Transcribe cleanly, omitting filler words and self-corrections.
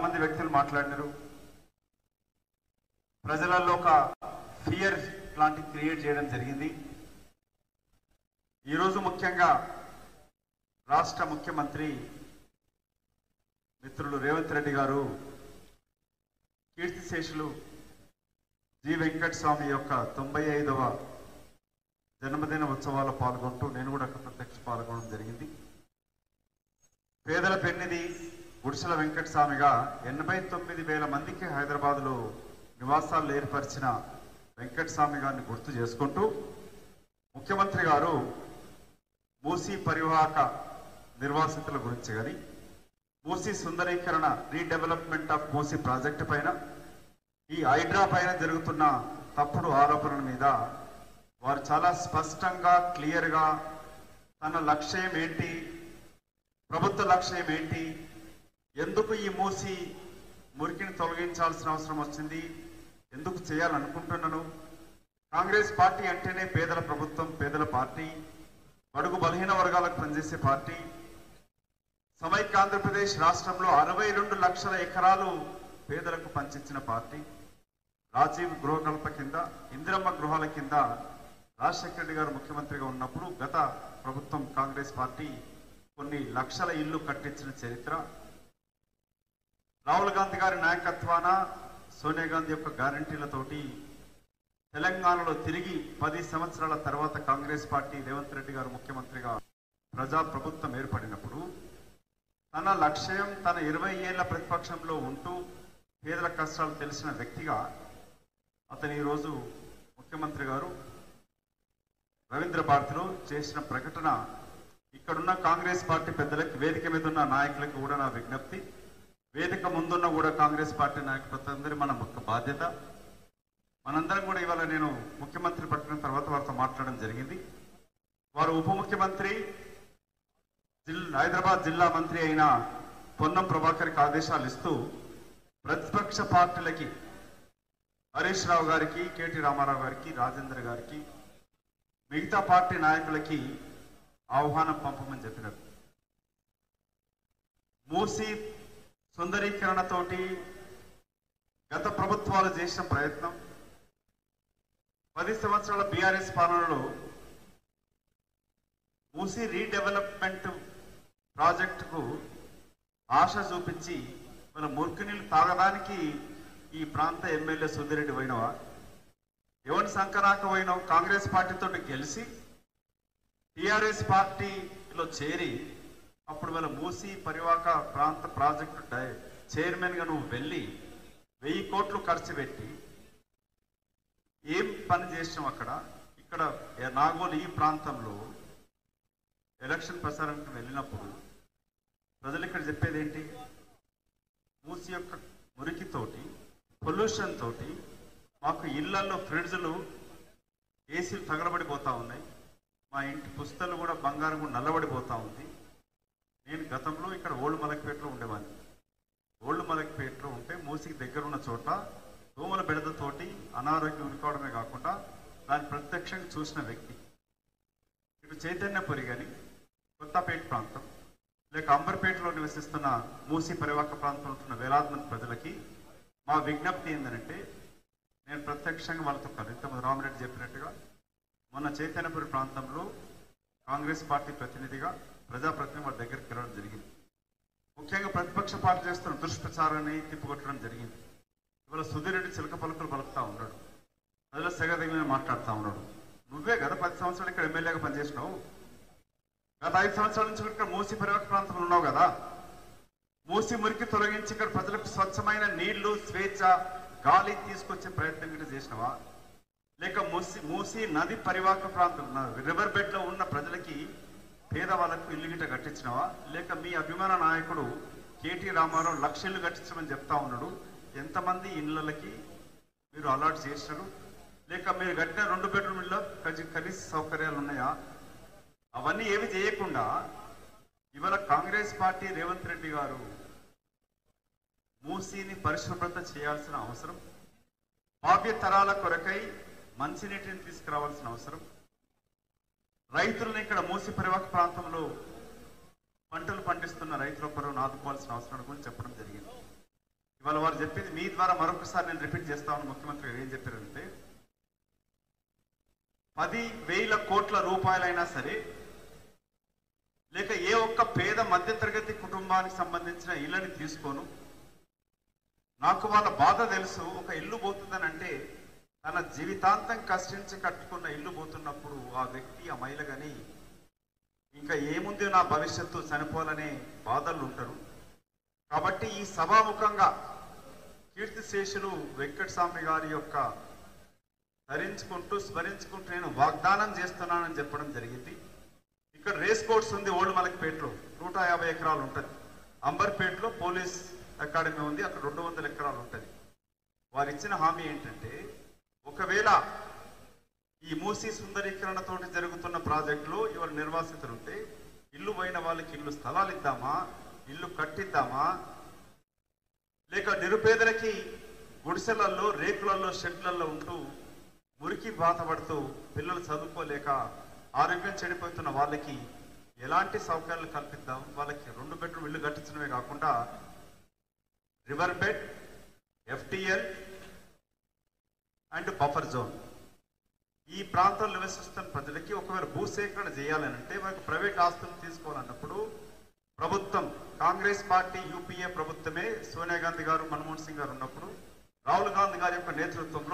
మంది వ్యక్తులు మాట్లాడినారు. ప్రజలలో ఒక ఫియర్ లాంటి క్రియేట్ చేయడం జరిగింది. ఈరోజు ముఖ్యంగా రాష్ట్ర ముఖ్యమంత్రి మిత్రులు రేవంత్ రెడ్డి గారు కీర్తిశేషులు జి వెంకట స్వామి యొక్క 95వ జన్మదిన ఉత్సవాల్లో పాల్గొంటూ నేను కూడా ప్రత్యక్ష పాల్గొనడం జరిగింది. పేదల పెన్నిది గుడిసెల వెంకట స్వామిగా 89,000 మందికి హైదరాబాద్లో నివాసాలు ఏర్పరిచిన వెంకట స్వామి గారిని గుర్తు చేసుకుంటూ ముఖ్యమంత్రి గారు మూసీ పరివాహక నిర్వాసితుల గురించి కానీ మూసీ సుందరీకరణ రీడెవలప్మెంట్ ఆఫ్ మూసీ ప్రాజెక్టు పైన ఈ హైడ్రా పైన జరుగుతున్న తప్పుడు ఆరోపణల మీద వారు చాలా స్పష్టంగా క్లియర్గా తన లక్ష్యం ఏంటి, ప్రభుత్వ లక్ష్యం ఏంటి, ఎందుకు ఈ మూసీ మురికిని తొలగించాల్సిన అవసరం వచ్చింది, ఎందుకు చేయాలనుకుంటున్నాను. కాంగ్రెస్ పార్టీ అంటేనే పేదల ప్రభుత్వం, పేదల పార్టీ, బడుగు బలహీన వర్గాలకు పనిచేసే పార్టీ. సమైక్య ఆంధ్రప్రదేశ్ రాష్ట్రంలో 62 లక్షల ఎకరాలు పేదలకు పంచిచ్చిన పార్టీ. రాజీవ్ గృహకల్ప కింద, ఇందిరమ్మ గృహాల కింద రాజశేఖర రెడ్డి గారు ముఖ్యమంత్రిగా ఉన్నప్పుడు గత ప్రభుత్వం కాంగ్రెస్ పార్టీ కొన్ని లక్షల ఇళ్లు కట్టించిన చరిత్ర. రాహుల్ గాంధీ గారి నాయకత్వాన సోనియా గాంధీ యొక్క గ్యారంటీలతోటి తెలంగాణలో తిరిగి 10 సంవత్సరాల తర్వాత కాంగ్రెస్ పార్టీ రేవంత్ రెడ్డి గారు ముఖ్యమంత్రిగా ప్రజాప్రభుత్వం ఏర్పడినప్పుడు తన లక్ష్యం, తన 20 ఏళ్ల ప్రతిపక్షంలో ఉంటూ పేదల కష్టాలు తెలిసిన వ్యక్తిగా అతను ఈరోజు ముఖ్యమంత్రి గారు రవీంద్ర భారతిలో చేసిన ప్రకటన ఇక్కడున్న కాంగ్రెస్ పార్టీ పెద్దలకి, వేదిక మీద ఉన్న నాయకులకు కూడా నా విజ్ఞప్తి, వేదిక ముందున్న కూడా కాంగ్రెస్ పార్టీ నాయకులందరి మన బాధ్యత. మనందరం కూడా ఇవాళ నేను ముఖ్యమంత్రి పట్టిన తర్వాత వారితో మాట్లాడడం జరిగింది. వారు ఉప ముఖ్యమంత్రి, హైదరాబాద్ జిల్లా మంత్రి అయిన పొన్నం ప్రభాకర్కి ఆదేశాలు ఇస్తూ ప్రతిపక్ష పార్టీలకి హరీష్ రావు గారికి, కేటీ రామారావు గారికి, రాజేందర్ గారికి, మిగతా పార్టీ నాయకులకి ఆహ్వానం పంపమని చెప్పినారు. మూసీ సుందరీకరణతోటి గత ప్రభుత్వాలు చేసిన ప్రయత్నం, 10 సంవత్సరాల బీఆర్ఎస్ పాలనలో మూసీ రీడెవలప్మెంట్ ప్రాజెక్టుకు ఆశ చూపించి మన మురికి నీళ్ళు తాగడానికి ఈ ప్రాంత ఎమ్మెల్యే సుందిరెడ్డి పోయినవా, ఎవరి సంకరాక పోయినావు, కాంగ్రెస్ పార్టీతో గెలిచి టిఆర్ఎస్ పార్టీలో చేరి అప్పుడు మన మూసీ పరివాహక ప్రాంత ప్రాజెక్టు చైర్మన్గా నువ్వు వెళ్ళి 1000 కోట్లు ఖర్చు పెట్టి ఏం పని చేసినావు అక్కడ. ఇక్కడ నాగోలు ఈ ప్రాంతంలో ఎలక్షన్ ప్రచారానికి వెళ్ళినప్పుడు ప్రజలు ఇక్కడ చెప్పేది ఏంటి, మూసీ యొక్క మురికితోటి, పొల్యూషన్ తోటి మాకు ఇళ్లలో ఫ్రిడ్జ్లు, ఏసీలు తగలబడిపోతూ ఉన్నాయి, మా ఇంటి పుస్తలు కూడా బంగారం కూడా నల్లబడిపోతూ ఉంది. నేను గతంలో ఇక్కడ ఓల్డ్ మలక్పేటలో ఉండేవాడిని. ఓల్డ్ మలక్పేటలో ఉంటే మూసీకి దగ్గర ఉన్న చోట దోమల బెడదతోటి అనారోగ్యం ఉనికోవడమే కాకుండా దాన్ని ప్రత్యక్షంగా చూసిన వ్యక్తి. ఇటు చైతన్యపురి కానీ, కొత్తపేట ప్రాంతం లేక అంబర్పేటలో నివసిస్తున్న మూసీ పరివాహక ప్రాంతంలో ఉంటున్న వేలాది మంది ప్రజలకి మా విజ్ఞప్తి ఏంటంటే, నేను ప్రత్యక్షంగా వాళ్ళతో ఇంతకుముందు రామరెడ్డి చెప్పినట్టుగా మొన్న చైతన్యపురి ప్రాంతంలో కాంగ్రెస్ పార్టీ ప్రతినిధిగా, ప్రజాప్రతినిధి వాళ్ళ దగ్గరికి వెళ్ళడం జరిగింది. ముఖ్యంగా ప్రతిపక్ష పార్టీ చేస్తున్న దుష్ప్రచారాన్ని తిప్పికొట్టడం జరిగింది. ఇవాళ సుధీరెడ్డి చిలక పలుకులు పలుకుతా ఉన్నాడు, ప్రజల సెగదగిన మాట్లాడుతూ ఉన్నాడు. నువ్వే కదా 10 సంవత్సరాలు ఇక్కడ ఎమ్మెల్యేగా పనిచేసినావు, గత 5 సంవత్సరాల నుంచి ఇక్కడ మూసీ పరివాహక ప్రాంతంలో ఉన్నావు కదా. మూసీ మురికి తొలగించి ఇక్కడ ప్రజలకు స్వచ్ఛమైన నీళ్లు, స్వేచ్ఛ, గాలి తీసుకొచ్చే ప్రయత్నం గిట్ట చేసినవా, లేక మూసీ నది పరివాహక ప్రాంతం రివర్ బెడ్ లో ఉన్న ప్రజలకి, పేదవాళ్ళకు ఇల్లు గిట్ట కట్టించినవా, లేక మీ అభిమాన నాయకుడు కేటీ రామారావు 1,00,000 ఇల్లు కట్టించమని చెప్తా ఉన్నాడు, ఎంతమంది ఇళ్ళకి మీరు అలాట్ చేసినారు, లేక మీరు కట్టిన 2 బెడ్రూమ్ ఇళ్ళ కనీస సౌకర్యాలు ఉన్నాయా, అవన్నీ ఏమి చేయకుండా ఇవాళ కాంగ్రెస్ పార్టీ రేవంత్ రెడ్డి గారు మూసీని పరిశుభ్రత చేయాల్సిన అవసరం, భావ్య తరాల కొరకై మంచినీటిని తీసుకురావాల్సిన అవసరం, రైతులను ఇక్కడ మూసీ పరివాహక ప్రాంతంలో పంటలు పండిస్తున్న రైతుల పరువును ఆదుకోవాల్సిన అవసరం గురించి చెప్పడం జరిగింది. ఇవాళ వారు చెప్పింది మీ ద్వారా మరొకసారి నేను రిపీట్ చేస్తాను. ముఖ్యమంత్రి గారు ఏం చెప్పారంటే 10,000 కోట్ల రూపాయలైనా సరే, లేక ఏ ఒక్క పేద మధ్యతరగతి కుటుంబానికి సంబంధించిన ఇళ్ళని తీసుకోను, నాకు వాళ్ళ బాధ తెలుసు. ఒక ఇల్లు పోతుందని అంటే తన జీవితాంతం కష్టించి కట్టుకున్న ఇల్లు పోతున్నప్పుడు ఆ వ్యక్తి, ఆ మహిళ కానీ ఇంకా ఏముంది నా భవిష్యత్తు, చనిపోవాలనే బాధలు ఉంటారు. కాబట్టి ఈ సభాముఖంగా కీర్తిశేషులు వెంకటస్వామి గారి యొక్క స్మరించుకుంటూ నేను వాగ్దానం చేస్తున్నానని చెప్పడం జరిగింది. ఇక్కడ రేస్ కోర్స్ ఉంది ఓల్డ్ మలక్పేటలో, 150 ఎకరాలు ఉంటుంది. అంబర్పేటలో పోలీస్ అకాడమీ ఉంది, అక్కడ 200 ఎకరాలు ఉంటుంది. వారు ఇచ్చిన హామీ ఏంటంటే, ఒకవేళ ఈ మూసీ సుందరీకరణతోటి జరుగుతున్న ప్రాజెక్టులో ఇవాళ నిర్వాసితులు ఉంటే ఇల్లు పోయిన వాళ్ళకి ఇల్లు స్థలాలు ఇద్దామా, ఇల్లు కట్టిద్దామా, లేక నిరుపేదలకి గుడిసెలలో, రేకులలో, షెడ్లలో ఉంటూ మురికి బాధపడుతూ పిల్లలు చదువుకోలేక ఆరోగ్యం చెడిపోతున్న వాళ్ళకి ఎలాంటి సౌకర్యాలు కల్పిద్దాం, వాళ్ళకి 2 బెడ్రూమ్ ఇల్లు కట్టించడమే కాకుండా river bed, FTL and buffer zone, ఈ ప్రాంతంలో నివసిస్తున్న ప్రజలకి ఒకవేళ భూసేకరణ చేయాలని అంటే వారికి ప్రైవేట్ ఆస్తులు తీసుకోవాలన్నప్పుడు ప్రభుత్వం, కాంగ్రెస్ పార్టీ యూపీఏ ప్రభుత్వమే, సోనియా గాంధీ గారు, మన్మోహన్ సింగ్ గారు ఉన్నప్పుడు రాహుల్ గాంధీ గారి యొక్క నేతృత్వంలో